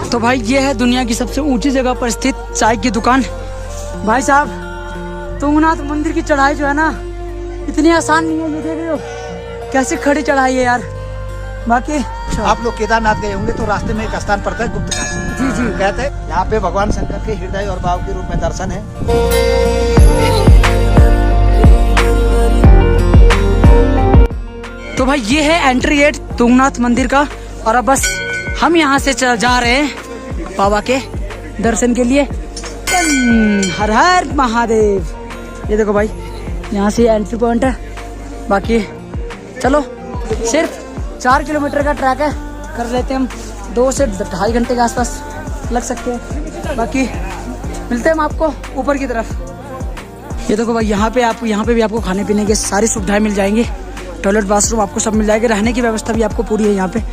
तो भाई ये है दुनिया की सबसे ऊंची जगह पर स्थित चाय की दुकान। भाई साहब तुंगनाथ मंदिर की चढ़ाई जो है ना इतनी आसान नहीं है, ये देख रहे हो कैसे खड़ी चढ़ाई है यार। बाकी आप लोग केदारनाथ गए होंगे तो रास्ते में एक स्थान पड़ता है गुप्त काशी। जी जी कहते हैं यहाँ पे भगवान शंकर के हृदय और भाव के रूप में दर्शन है। तो भाई ये है एंट्री गेट तुंगनाथ मंदिर का, और अब बस हम यहाँ से जा रहे हैं बाबा के दर्शन के लिए। हर हर महादेव। ये देखो भाई यहाँ से एंट्री पॉइंट है। बाकी चलो सिर्फ 4 किलोमीटर का ट्रैक है, कर लेते हैं हम 2 से 2.5 घंटे के आसपास लग सकते हैं। बाकी मिलते हैं हम आपको ऊपर की तरफ। ये देखो भाई यहाँ पे भी आपको खाने पीने की सारी सुविधाएं मिल जाएंगी। टॉयलेट बाथरूम आपको सब मिल जाएगा, रहने की व्यवस्था भी आपको पूरी है यहाँ पे।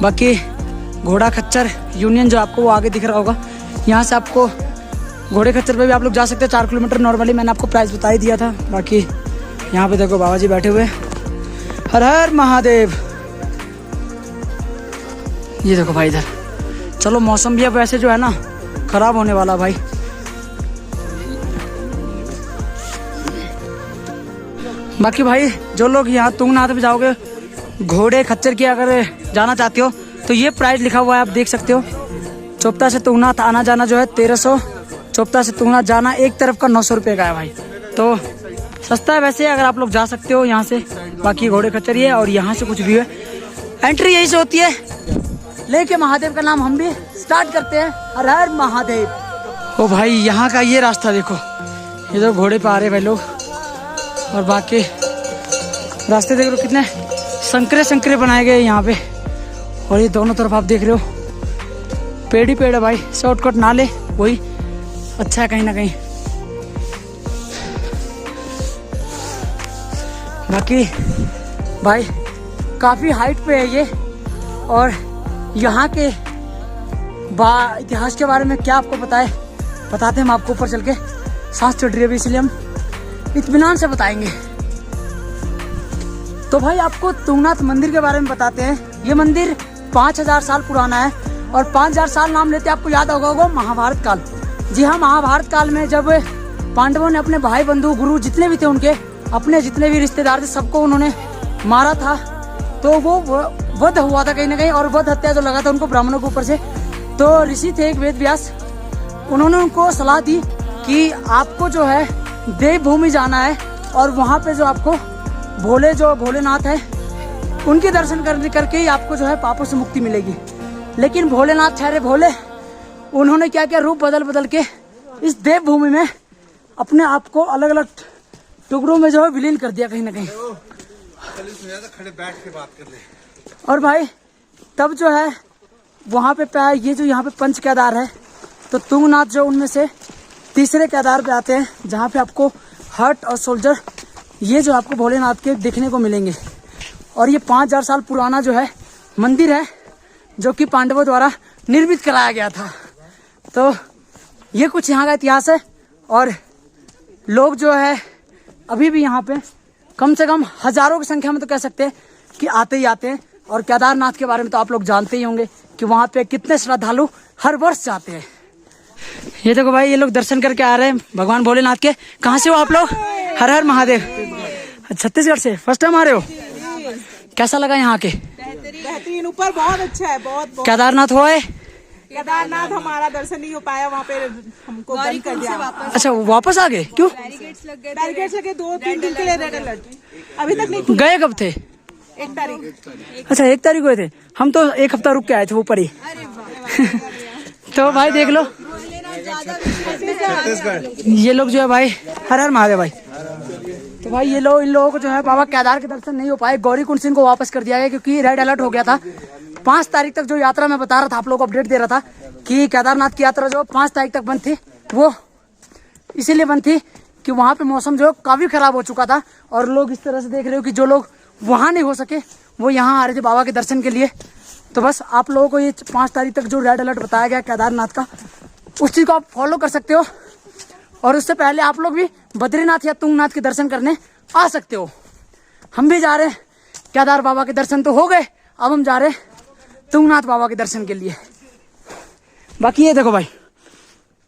बाकी घोड़ा खच्चर यूनियन जो आपको वो आगे दिख रहा होगा, यहाँ से आपको घोड़े खच्चर पे भी आप लोग जा सकते हैं 4 किलोमीटर नॉर्मली। मैंने आपको प्राइस बता ही दिया था। बाकी यहाँ पे देखो बाबा जी बैठे हुए, हर हर महादेव। ये देखो भाई इधर। चलो मौसम भी अब वैसे जो है ना खराब होने वाला भाई। बाकी भाई जो लोग यहाँ तुंगनाथ में जाओगे घोड़े खच्चर की अगर जाना चाहते हो तो ये प्राइस लिखा हुआ है, आप देख सकते हो। चोपता से तुंगनाथ आना जाना जो है 1300, चोपता से तुंगनाथ जाना एक तरफ का 900 रुपये का है भाई। तो सस्ता है वैसे, अगर आप लोग जा सकते हो यहाँ से। बाकी घोड़े खच्चर ये, और यहाँ से कुछ भी है एंट्री यही से होती है। लेके महादेव का नाम हम भी स्टार्ट करते हैं, हर हर महादेव। ओ भाई यहाँ का ये रास्ता देखो, ये तो घोड़े पे आ रहे भाई लोग, और बाकी रास्ते देख रहे हो कितने संकरे बनाए गए यहाँ पे। और ये दोनों तरफ आप देख रहे हो पेड़ ही पेड़ है भाई। शॉर्टकट ना ले वही अच्छा है कहीं ना कहीं। बाकी भाई काफ़ी हाइट पे है ये, और यहाँ के इतिहास के बारे में क्या आपको पता है बताते हैं हम आपको। ऊपर चल के सांस चढ़ रही है इसलिए हम इत्मीनान से बताएंगे। तो भाई आपको तुंगनाथ मंदिर के बारे में बताते हैं। ये मंदिर 5000 साल पुराना है, और 5000 साल नाम लेते आपको याद होगा महाभारत काल। जी हाँ, महाभारत काल में जब पांडवों ने अपने भाई बंधु गुरु जितने भी थे उनके अपने जितने भी रिश्तेदार थे सबको उन्होंने मारा था। तो वो वध हुआ था कहीं ना कहीं, और वध हत्या जो लगा था उनको ब्राह्मणों के ऊपर से। तो ऋषि थे एक वेद व्यास, उन्होंने उनको सलाह दी कि आपको जो है देवभूमि जाना है, और वहाँ पे जो आपको भोलेनाथ है उनके दर्शन करके ही आपको जो है पापों से मुक्ति मिलेगी। लेकिन भोलेनाथ ठहरे भोले, उन्होंने क्या क्या रूप बदल के इस देवभूमि में अपने आप को अलग अलग टुकड़ों में जो है विलीन कर दिया कहीं ना कहीं। खड़े बैठ के बात कर ले। और भाई तब जो है वहाँ पे ये जो यहाँ पे पंच केदार है, तो तुंगनाथ जो उनमें से तीसरे केदार पे आते हैं, जहाँ पे आपको हट और सोल्जर ये जो आपको भोलेनाथ के देखने को मिलेंगे। और ये 5000 साल पुराना जो है मंदिर है, जो कि पांडवों द्वारा निर्मित कराया गया था। तो ये कुछ यहाँ का इतिहास है, और लोग जो है अभी भी यहाँ पे कम से कम हजारों की संख्या में तो कह सकते हैं कि आते ही आते हैं। और केदारनाथ के बारे में तो आप लोग जानते ही होंगे कि वहाँ पे कितने श्रद्धालु हर वर्ष जाते हैं। ये देखो भाई ये लोग दर्शन करके आ रहे हैं भगवान भोलेनाथ के। कहाँ से हो आप लोग? हर हर महादेव। छत्तीसगढ़ से फर्स्ट टाइम आ रहे हो? कैसा लगा यहाँ के? बेहतरीन, ऊपर बहुत अच्छा है। बहुत केदारनाथ हुआ है? केदारनाथ हमारा दर्शन नहीं हो पाया, वहाँ पे हमको बंद कर दिया। अच्छा वापस आ गए? क्यों? बैरिकेड्स लगे 2-3 दिन के लिए, रेड अलर्ट अभी तक नहीं। गए कब थे? 1 तारीख। अच्छा 1 तारीख गए थे, हम तो 1 हफ्ता रुक के आए थे ऊपर ही। तो भाई देख लो ये लोग जो है भाई हर हर महादेव भाई। तो भाई इन लोगों को जो है बाबा केदार के दर्शन नहीं हो पाए। गौरीकुंड सिंह को वापस कर दिया गया क्योंकि रेड अलर्ट हो गया था। 5 तारीख तक जो यात्रा मैं बता रहा था, आप लोगों को अपडेट दे रहा था कि केदारनाथ की यात्रा जो 5 तारीख तक बंद थी, वो इसीलिए बंद थी कि वहाँ पे मौसम जो काफी खराब हो चुका था। और लोग इस तरह से देख रहे हो कि जो लोग वहाँ नहीं हो सके वो यहाँ आ रहे थे बाबा के दर्शन के लिए। तो बस आप लोगों को ये 5 तारीख तक जो रेड अलर्ट बताया गया केदारनाथ का, उस चीज को आप फॉलो कर सकते हो। और उससे पहले आप लोग भी बद्रीनाथ या तुंगनाथ के दर्शन करने आ सकते हो। हम भी जा रहे हैं, केदार बाबा के दर्शन तो हो गए, अब हम जा रहे हैं तुंगनाथ बाबा के दर्शन के लिए। बाकी ये देखो भाई,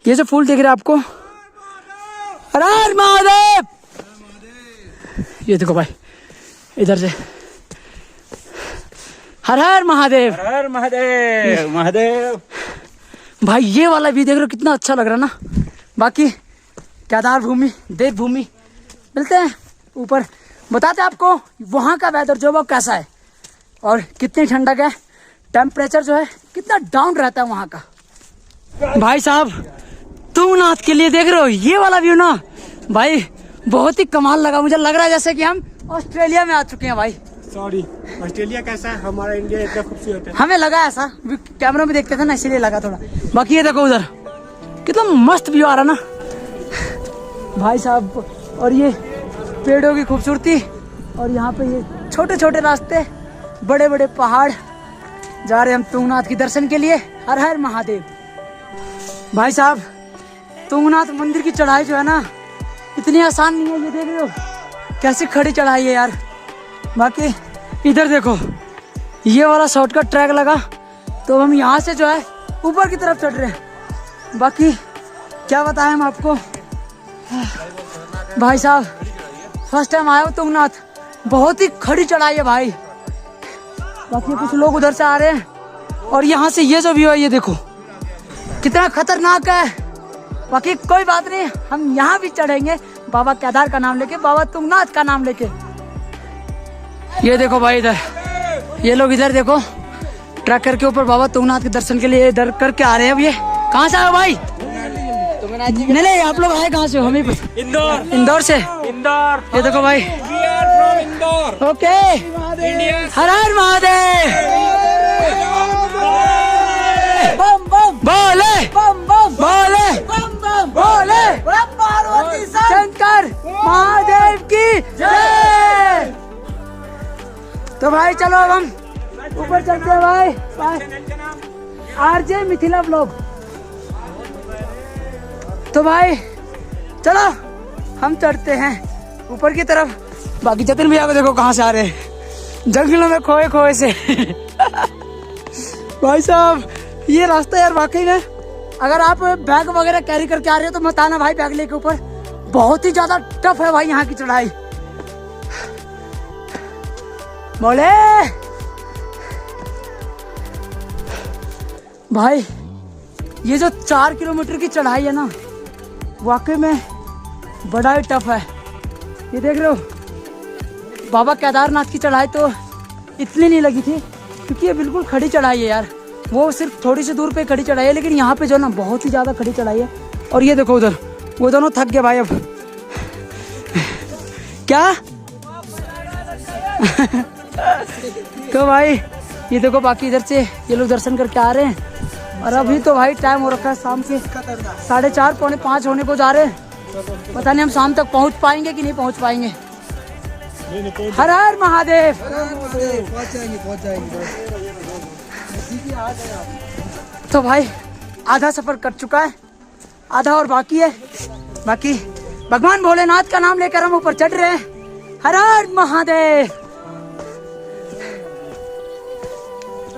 ये जो फूल दिख रहा है आपको, हर हर महादेव। ये देखो भाई इधर से, हर हर महादेव, हर हर महादेव, महादेव। भाई ये वाला भी देख रहे हो कितना अच्छा लग रहा है ना। बाकी केदार भूमि, देव भूमि मिलते हैं ऊपर, बताते हैं आपको वहाँ का वेदर जो वो कैसा है और कितनी ठंडक है, टेम्परेचर जो है कितना डाउन रहता है वहाँ का। भाई साहब तुंगनाथ के लिए देख रहे हो ये वाला व्यू ना भाई, बहुत ही कमाल लगा। मुझे लग रहा है जैसे कि हम ऑस्ट्रेलिया में आ चुके हैं भाई। सॉरी, ऑस्ट्रेलिया कैसा है, हमारा इंडिया इतना खूबसूरत है। हमें लगा ऐसा, कैमरा में देखते थे ना इसीलिए लगा थोड़ा। बाकी ये देखो उधर कितना मस्त व्यू आ रहा ना भाई साहब, और ये पेड़ों की खूबसूरती, और यहाँ पे ये छोटे छोटे रास्ते, बड़े बड़े पहाड़, जा रहे हम तुंगनाथ के दर्शन के लिए। हर हर महादेव। भाई साहब तुंगनाथ मंदिर की चढ़ाई जो है ना इतनी आसान नहीं है, ये देख रहे हो कैसे खड़ी चढ़ाई है यार। बाकी इधर देखो ये वाला शॉर्टकट ट्रैक लगा तो हम यहाँ से जो है ऊपर की तरफ चढ़ रहे हैं। बाकी क्या बताएं हम आपको भाई साहब, फर्स्ट टाइम आया हूँ तुंगनाथ, बहुत ही खड़ी चढ़ाई है भाई। बाकी कुछ लोग उधर से आ रहे हैं और यहाँ से ये जो व्यू है ये देखो कितना खतरनाक है। बाकी कोई बात नहीं, हम यहाँ भी चढ़ेंगे बाबा केदार का नाम लेके, बाबा तुंगनाथ का नाम लेके। ये देखो भाई इधर ये लोग, इधर देखो ट्रैकर के ऊपर बाबा तुंगनाथ के दर्शन के लिए इधर करके आ रहे हैं। अब ये कहाँ से आए भाई? नहीं आप लोग आए कहाँ से हो? हमें इंदौर। इंदौर से? इंदौर। ये देखो भाई, ओके, हर हर महादेव, बम बम बोले, बम बम बोले, बम बम बोले, पार्वती शंकर महादेव की जय। तो भाई चलो अब हम ऊपर चलते हैं भाई। RJ Mithila blog. तो भाई चलो हम चढ़ते हैं ऊपर की तरफ। बाकी जतिन भैया को देखो कहाँ से आ रहे हैं, जंगलों में खोए खोए से। भाई साहब ये रास्ता यार वाकई में, अगर आप बैग वगैरह कैरी करके आ रहे हो तो मत आना भाई बैग लेके ऊपर, बहुत ही ज्यादा टफ है भाई यहाँ की चढ़ाई। बोले भाई ये जो 4 किलोमीटर की चढ़ाई है ना वाकई में बड़ा ही टफ है। ये देख रहे हो बाबा केदारनाथ की चढ़ाई तो इतनी नहीं लगी थी क्योंकि ये बिल्कुल खड़ी चढ़ाई है यार, वो सिर्फ थोड़ी सी दूर पे खड़ी चढ़ाई है, लेकिन यहाँ पे जो ना बहुत ही ज़्यादा खड़ी चढ़ाई है। और ये देखो उधर वो दोनों थक गए भाई अब। क्या तो भाई ये देखो बाकी इधर से ये लोग दर्शन करके आ रहे हैं, और अभी तो भाई टाइम हो रखा है शाम के 4:30 पौने 5 होने को जा रहे हैं। पता नहीं हम शाम तक पहुंच पाएंगे कि नहीं पहुंच पाएंगे। हर हर महादेव। पहुंच जाएंगे। तो भाई आधा सफर कर चुका है, आधा और बाकी है। बाकी भगवान भोलेनाथ का नाम लेकर हम ऊपर चढ़ रहे हैं। हर हर महादेव।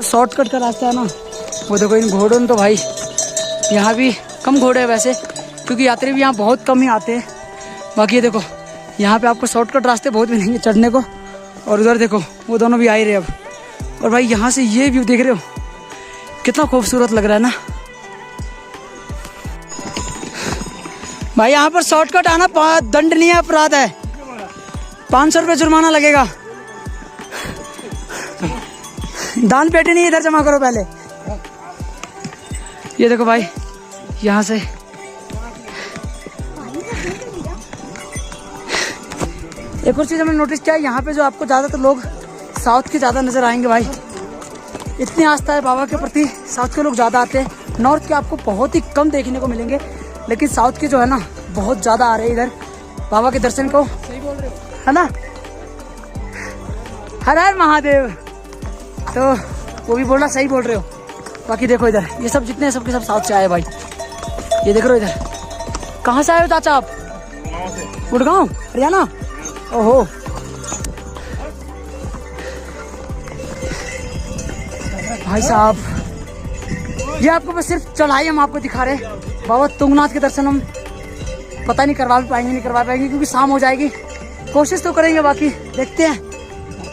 शॉर्टकट का रास्ता है ना, वो देखो इन घोड़ों ने तो भाई यहाँ भी कम घोड़े हैं वैसे, क्योंकि यात्री भी यहाँ बहुत कम ही आते हैं। बाकी ये देखो यहाँ पे आपको शॉर्टकट रास्ते बहुत मिलेंगे चढ़ने को। और उधर देखो वो दोनों भी आ ही रहे अब। और भाई यहाँ से ये व्यू देख रहे हो कितना खूबसूरत लग रहा है ना भाई। यहाँ पर शॉर्टकट आना दंडनीय अपराध है, 500 रुपये जुर्माना लगेगा। दान पेटी नहीं इधर जमा करो पहले। ये देखो भाई यहाँ से एक और चीज़ हमने नोटिस किया है, यहाँ पे जो आपको ज़्यादातर लोग साउथ के ज़्यादा नज़र आएंगे भाई। इतनी आस्था है बाबा के प्रति, साउथ के लोग ज़्यादा आते हैं। नॉर्थ के आपको बहुत ही कम देखने को मिलेंगे, लेकिन साउथ के जो है ना बहुत ज़्यादा आ रहे हैं इधर बाबा के दर्शन को। सही बोल रहे हो है ना? हर हर महादेव। तो वो भी बोलना सही बोल रहे हो। बाकी देखो इधर ये सब जितने सबके सब साउथ से आए भाई। ये देख रहे हो इधर। कहाँ से आए हो चाचा आप? गुड़गांव हरियाणा। ओहो भाई साहब ये आपको बस सिर्फ चढ़ाई हम आपको दिखा रहे हैं। बाबा तुंगनाथ के दर्शन हम पता नहीं करवा भी पाएंगे नहीं करवा पाएंगे, क्योंकि शाम हो जाएगी। कोशिश तो करेंगे, बाकी देखते हैं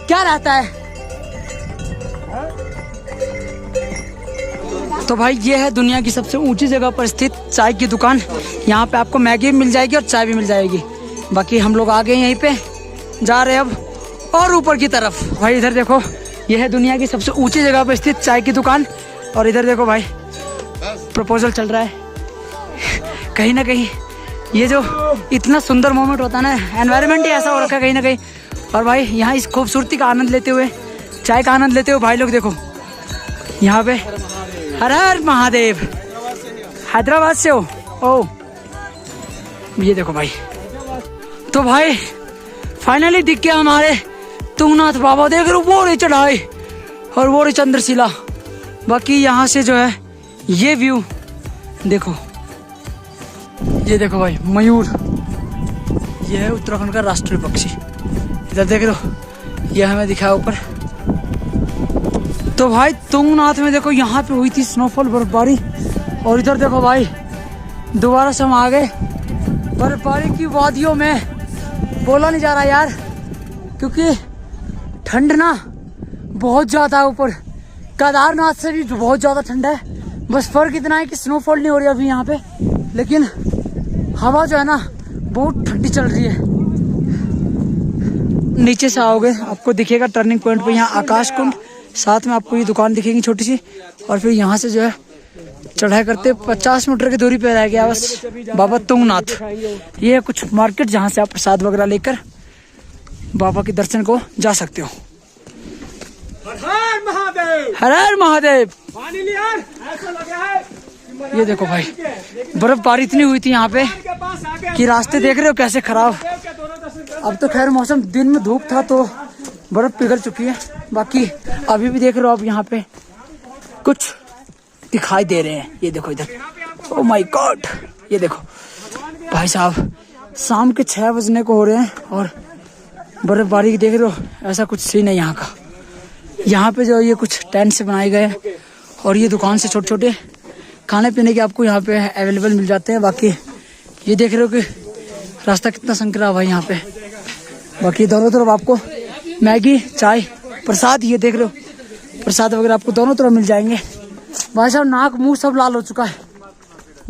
क्या रहता है। तो भाई ये है दुनिया की सबसे ऊंची जगह पर स्थित चाय की दुकान। यहाँ पे आपको मैगी भी मिल जाएगी और चाय भी मिल जाएगी। बाकी हम लोग आ गए यहीं पे, जा रहे हैं अब और ऊपर की तरफ। भाई इधर देखो, ये है दुनिया की सबसे ऊंची जगह पर स्थित चाय की दुकान। और इधर देखो भाई, प्रपोजल चल रहा है। कहीं ना कहीं ये जो इतना सुंदर मोमेंट होता है ना, एनवायरनमेंट ही ऐसा हो रखा है कहीं ना कहीं। और भाई यहाँ इस खूबसूरती का आनंद लेते हुए, चाय का आनंद लेते हुए भाई लोग देखो यहाँ पे हर हर महादेव। हैदराबाद से हो? ओ ये देखो भाई। तो भाई फाइनली दिख गया हमारे तुंगनाथ बाबा। देख रहे वो रे चढ़ाई और वो रे चंद्रशिला। बाकी यहाँ से जो है ये व्यू देखो, ये देखो भाई मयूर, ये है उत्तराखंड का राष्ट्रीय पक्षी। इधर देख लो, ये हमें दिखा ऊपर। तो भाई तुंगनाथ में देखो यहाँ पे हुई थी स्नोफॉल, बर्फबारी। और इधर देखो भाई दोबारा से हम आ गए बर्फबारी की वादियों में। बोला नहीं जा रहा यार, क्योंकि ठंड ना बहुत ज़्यादा है ऊपर। केदारनाथ से भी बहुत ज़्यादा ठंड है। बस फर्क इतना है कि स्नोफॉल नहीं हो रही अभी यहाँ पे, लेकिन हवा जो है ना बहुत ठंडी चल रही है। नीचे से आओगे आपको दिखेगा टर्निंग पॉइंट पे यहाँ आकाश कुंड, साथ में आपको ये दुकान दिखेगी छोटी सी। और फिर यहाँ से जो है चढ़ाई करते 50 मीटर की दूरी पे रह गया बस बाबा तुंगनाथ। ये है कुछ मार्केट जहाँ से आप प्रसाद वगैरह लेकर बाबा के दर्शन को जा सकते हो। हर हर महादेव। ये देखो भाई बर्फबारी इतनी हुई थी यहाँ पे कि रास्ते देख रहे हो कैसे खराब। अब तो खैर मौसम दिन में धूप था तो बर्फ पिघल चुकी है। बाकी अभी भी देख रहे हो आप यहाँ पे कुछ दिखाई दे रहे हैं। ये देखो इधर, ओह माय गॉड। ये देखो भाई साहब शाम के 6 बजने को हो रहे हैं और बर्फबारी देख रहे हो, ऐसा कुछ सीन है यहाँ का। यहाँ पे जो ये कुछ टेंट से बनाए गए हैं और ये दुकान से छोटे छोटे खाने पीने के आपको यहाँ पे अवेलेबल मिल जाते हैं। बाकी ये देख रहे हो कि रास्ता कितना संकरा हुआ है यहाँ पे। बाकी दोनों तरफ आपको मैगी, चाय, प्रसाद, ये देख रहे हो प्रसाद वगैरह आपको दोनों तरफ मिल जाएंगे। भाई साहब नाक मुंह सब लाल हो चुका है,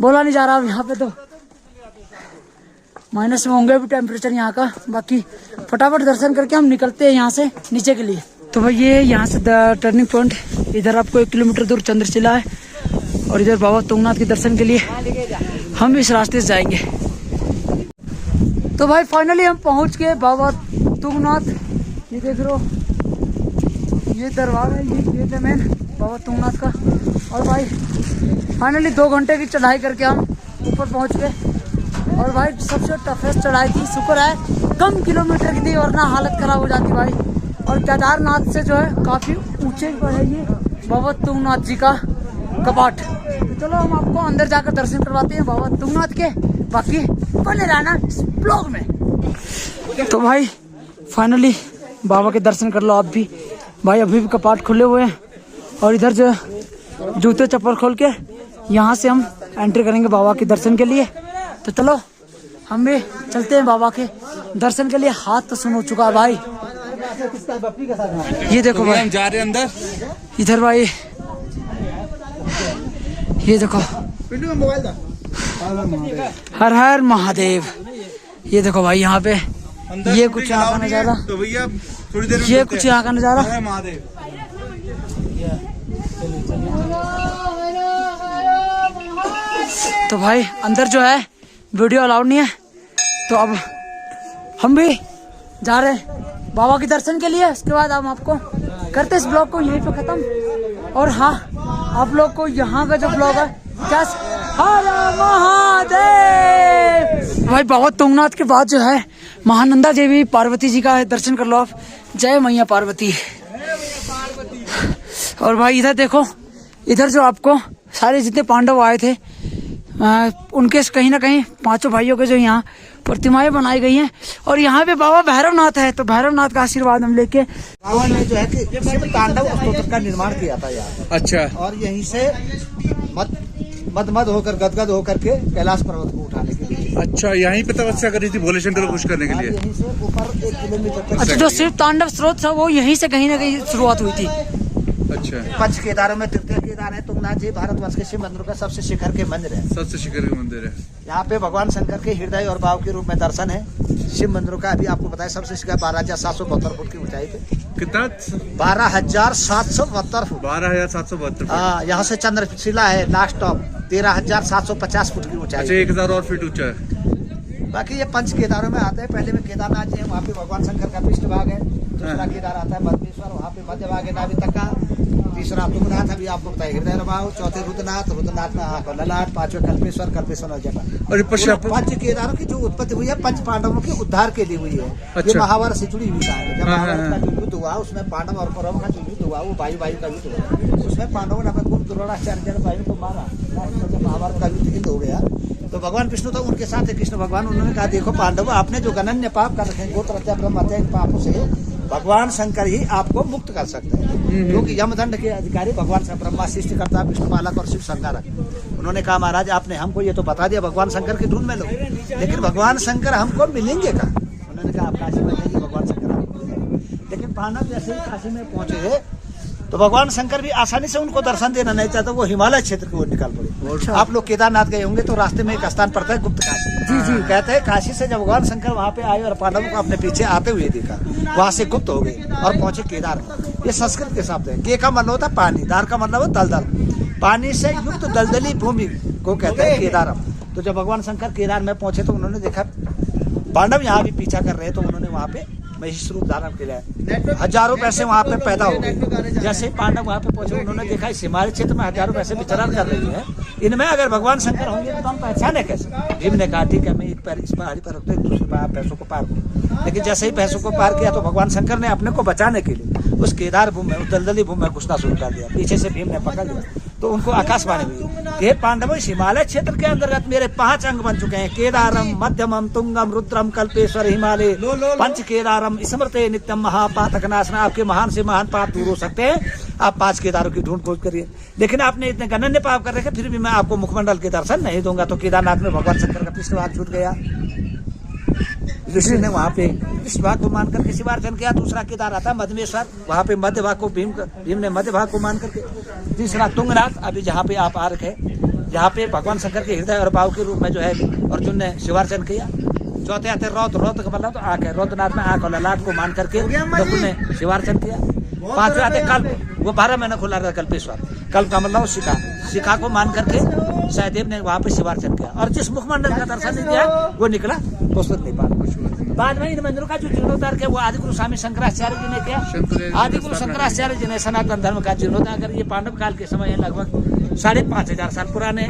बोला नहीं जा रहा। अब यहाँ पे तो माइनस में होंगे भी टेम्परेचर यहाँ का। बाकी फटाफट दर्शन करके हम निकलते हैं यहाँ से नीचे के लिए। तो भाई ये यहाँ से टर्निंग पॉइंट, इधर आपको 1 किलोमीटर दूर चंद्रशिला है और इधर बाबा तुंगनाथ के दर्शन के लिए हम इस रास्ते से जाएंगे। तो भाई फाइनली हम पहुँच गए बाबा तुंगनाथ। ये देख रहे हो ये दरबार है, ये गेट है मेन बाबा तुंगनाथ का। और भाई फाइनली 2 घंटे की चढ़ाई करके हम ऊपर पहुँच गए। और भाई सबसे टफेस्ट चढ़ाई थी, शुक्र है कम किलोमीटर की थी वरना हालत खराब हो जाती भाई। और केदारनाथ से जो है काफ़ी ऊंचे पर है ये बाबा तुंगनाथ जी का कपाट। तो चलो हम आपको अंदर जाकर दर्शन करवाते हैं बाबा तुंगनाथ के। बाकी बने रहना इस ब्लॉग में। तो भाई फाइनली बाबा के दर्शन कर लो आप भी। भाई अभी भी कपाट खुले हुए हैं और इधर जो जूते चप्पल खोल के यहाँ से हम एंट्री करेंगे बाबा के दर्शन के लिए। तो चलो हम भी चलते हैं बाबा के दर्शन के लिए। हाथ तो सुन हो चुका है भाई। ये देखो भाई हम जा रहे हैं अंदर। इधर भाई ये देखो हर हर महादेव। ये देखो भाई यहाँ पे ये कुछ यहाँ का नजारा, तो भैया थोड़ी देर ये कुछ यहाँ का नजारा। तो भाई अंदर जो है वीडियो अलाउड नहीं है, तो अब हम भी जा रहे हैं बाबा के दर्शन के लिए। उसके बाद हम आपको करते इस ब्लॉग को यहीं पे खत्म। और हाँ आप लोग को यहाँ का जो ब्लॉग है क्या हर महादेव। भाई बाबा तुंगनाथ के बाद जो है महानंदा देवी पार्वती जी का दर्शन कर लो आप। जय मैया पार्वती। और भाई इधर देखो, इधर जो आपको सारे जितने पांडव आए थे उनके कहीं ना कहीं 5 भाइयों के जो यहाँ प्रतिमाएं बनाई गई हैं। और यहाँ पे बाबा भैरवनाथ है, तो भैरवनाथ का आशीर्वाद हम लेके बाबा ने जो है कि शिव तांडव स्तोत्र का निर्माण किया था यार। अच्छा। और यहीं से मद होकर गदगद होकर के कैलाश पर्वत को उठाने के लिए। अच्छा, यहीं पे तपस्या करी थी भोले शंकर को खुश करने के लिए। यहीं से ऊपर 1 किलोमीटर तक। अच्छा, जो शिव तांडव स्रोत था वो यहीं से कहीं ना कहीं शुरुआत हुई थी। अच्छा, पंच केदारों में तृतीय केदार है तुंगनाथ जी, भारतवर्ष के शिव मंदिरों का सबसे शिखर के मंदिर है। सबसे शिखर का मंदिर है। यहाँ पे भगवान शंकर के हृदय और भाव के रूप में दर्शन है। शिव मंदिरों का अभी आपको बताया सबसे शिखर 12,772 फुट की ऊंचाई पे। कितना? 12,772 फुट। 12,772। हाँ, यहाँ से चंद्रशिला है लास्ट टॉप 13,750 फुट की ऊंचाई। अच्छा, 1,000 और फीट ऊंचा है। बाकी ये पंच केदारों में आते हैं। पहले में केदारनाथ जी है, वहाँ पे भगवान शंकर का पृष्ठ भाग है। दूसरा केदार आता है मधमेश्वर, वहाँ पे मध्य भाग है नाभि तक का। तीसरा तुंगनाथ, अभी आपको बताया हृदय भाव। चौथे रुद्रनाथ, रुद्रनाथ में आंख और ललाट। पांचवें कल्पेश्वर, कल्पेश्वर और जटा। और पंच केदारों की जो उत्पत्ति हुई है पंच पांडवों के उद्धार के लिए हुई है। अच्छा। ये महाभारत से जुड़ी हुई कहानी है। जब हाँ, महाभारत हाँ, का जो युद्ध हुआ उसमें पांडव और कौरव का जो युद्ध हुआ वो वायु का युद्ध हुआ। उसमें पांडवों ने अपने द्रोणाचार्य वायु को मारा। जब महाभारत का युद्ध हो गया तो भगवान विष्णु तो उनके साथ है, कृष्ण भगवान। उन्होंने कहा देखो पांडव, आपने जो गणन्य पाप कर रखे हैं गोत्र हत्या ब्रह्म हत्या पापों से भगवान शंकर ही आपको मुक्त कर सकते हैं, क्योंकि यमदंड के अधिकारी भगवान से ब्रह्मा सृष्टिकर्ता विष्णु पालक और शिव संहारक। उन्होंने कहा महाराज आपने हमको ये तो बता दिया भगवान शंकर की धुन में लो, लेकिन भगवान शंकर हमको मिलेंगे कहाँ? उन्होंने कहा आप काशी में जाइए, भगवान शंकर आपको मिलेंगे। लेकिन पांडव जैसे ही काशी में पहुंचे तो भगवान शंकर भी आसानी से उनको दर्शन देना नहीं चाहते, वो हिमालय क्षेत्र की ओर निकाल पड़े। अच्छा। आप लोग केदारनाथ गए होंगे तो रास्ते में एक स्थान पड़ता है गुप्त काशी। जी जी, कहते हैं काशी से जब भगवान शंकर वहाँ पे आए और पांडवों को अपने पीछे आते हुए देखा, वहाँ से गुप्त हो गए और पहुंचे केदार में। ये संस्कृत के शब्द है। के का मतलब होता है पानी, दार का मतलब है दलदल। पानी से युक्त दलदली भूमि को कहते हैं केदारम। तो जब भगवान शंकर केदार में पहुंचे तो उन्होंने देखा पांडव यहाँ भी पीछा कर रहे हैं, तो उन्होंने वहाँ पे महिष रूप धारण किया। हजारों पैसे वहाँ पे पैदा हो गए। जैसे ही पांडव वहाँ पे पहुंचे उन्होंने देखा इस हिमालय क्षेत्र में हजारों पैसे विचरण कर रही है, इनमें अगर भगवान शंकर होंगे तो हम पहचाने कैसे? भीम ने कहा ठीक है, मैं एक पैर इस पहाड़ी पर रखता हूँ, दूसरे पैर पैसों को पार करूँ। लेकिन जैसे ही पैसों को पार किया तो भगवान शंकर ने अपने को बचाने के लिए उस केदार भूमि में, उस दलदली भूमि में घुसना शुरू कर दिया। पीछे से भीम ने पकड़ लिया तो उनको आकाशवाणी हुई, हे पांडव, इस हिमालय क्षेत्र के अंतर्गत मेरे 5 अंग बन चुके हैं। केदारम, मध्यमम, तुंगम, रुद्रम, कल्पेश्वर, हिमालय, पंच केदारम, स्मृते नित्यम, महापातक नाशना। आपके महान से महान पाप दूर हो सकते हैं, आप 5 केदारों की ढूंढ खोज करिए। लेकिन आपने इतने गणन्य पाप कर रखे, फिर भी मैं आपको मुखमंडल के दर्शन नहीं दूंगा। तो केदारनाथ में भगवान शंकर का पृष्ठभाग छूट गया। ऋषि ने वहाँ पे पृष्ठभाग को मान करके शिवार्चन किया। दूसरा केदार आता है मधमेश्वर, वहाँ पे मध्य भाग को भीम ने मध्य भाग को मान करके। तीसरा तुंगनाथ, अभी जहाँ पे आप आ रखे, जहाँ पे भगवान शंकर के हृदय और भाव के रूप में जो है अर्जुन ने शिवार्चन किया। चौथे आते रौत का मतलब तो आंख है, रौद्रनाथ में आंख और ललाट को मान करके नकुल ने शिवार्चन किया। 5वें आते कल्प, वो 12 महीने खुला रहता कल्पेश्वर। कल्प का मतलब शिखा, शिखा को मान करके सहदेव ने वहाँ पे शिवार्चन किया। और जिस मुखमंडल का दर्शन नहीं किया वो निकला पुष्पक नेपाल। बाद में इन मंदिरों का जो जीर्णोद्धार किया वो आदिगुरु स्वामी शंकराचार्य जी ने किया। आदिगुरु शंकराचार्य जी ने सनातन धर्म का जीर्णोद्धार कर, ये पांडव काल के समय है, लगभग 5,500 साल पुराने।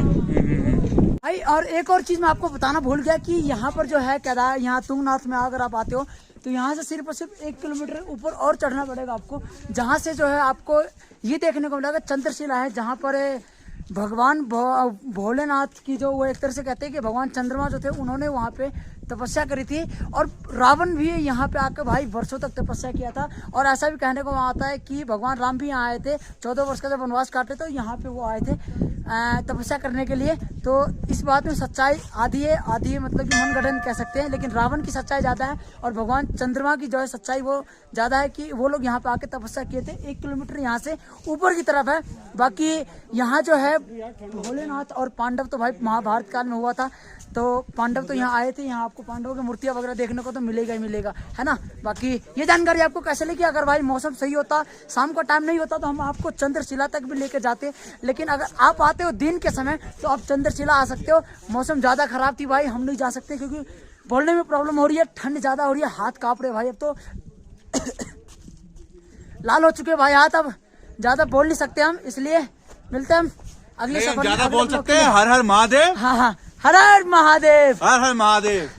भाई और एक और चीज मैं आपको बताना भूल गया कि यहाँ पर जो है केदार, यहाँ तुंगनाथ में अगर आप आते हो तो यहाँ से सिर्फ और सिर्फ 1 किलोमीटर ऊपर और चढ़ना पड़ेगा आपको, जहाँ से जो है आपको ये देखने को मिलेगा चंद्रशिला है, जहाँ पर भगवान भोलेनाथ की जो वो एक तरह से कहते हैं कि भगवान चंद्रमा जो थे उन्होंने वहाँ पे तपस्या करी थी। और रावण भी यहाँ पे आकर भाई वर्षों तक तपस्या किया था। और ऐसा भी कहने को आता है कि भगवान राम भी यहाँ आए थे, 14 वर्ष का जब वनवास काटे तो यहाँ पे वो आए थे तपस्या करने के लिए। तो इस बात में सच्चाई आधी है मतलब कि मनगढ़ंत कह सकते हैं, लेकिन रावण की सच्चाई ज़्यादा है और भगवान चंद्रमा की जो है सच्चाई वो ज़्यादा है कि वो लोग यहाँ पे आके तपस्या किए थे। 1 किलोमीटर यहाँ से ऊपर की तरफ है। बाकी यहाँ जो है भोलेनाथ और पांडव तो भाई महाभारत काल में हुआ था, तो पांडव तो यहाँ आए थे। यहाँ आपको पांडवों की मूर्तियाँ वगैरह देखने को तो मिलेगा ही मिलेगा, है ना। बाकी ये जानकारी आपको कैसे लगी? अगर भाई मौसम सही होता, शाम का टाइम नहीं होता तो हम आपको चंद्रशिला तक भी लेके जाते, लेकिन अगर आप आते हो दिन के समय तो आप चंद्रशिला आ सकते हो। मौसम ज़्यादा खराब थी भाई, हम नहीं जा सकते क्योंकि बोलने में प्रॉब्लम हो रही है, ठंड ज़्यादा हो रही है, हाथ काँप रहे भाई। अब तो लाल हो चुके भाई हाथ, अब ज़्यादा बोल नहीं सकते हम, इसलिए मिलते हैं हम अगले सफर में। ज्यादा बोल सकते हैं। हर हर महादेव। हाँ, हर हर महादेव। हर हर महादेव।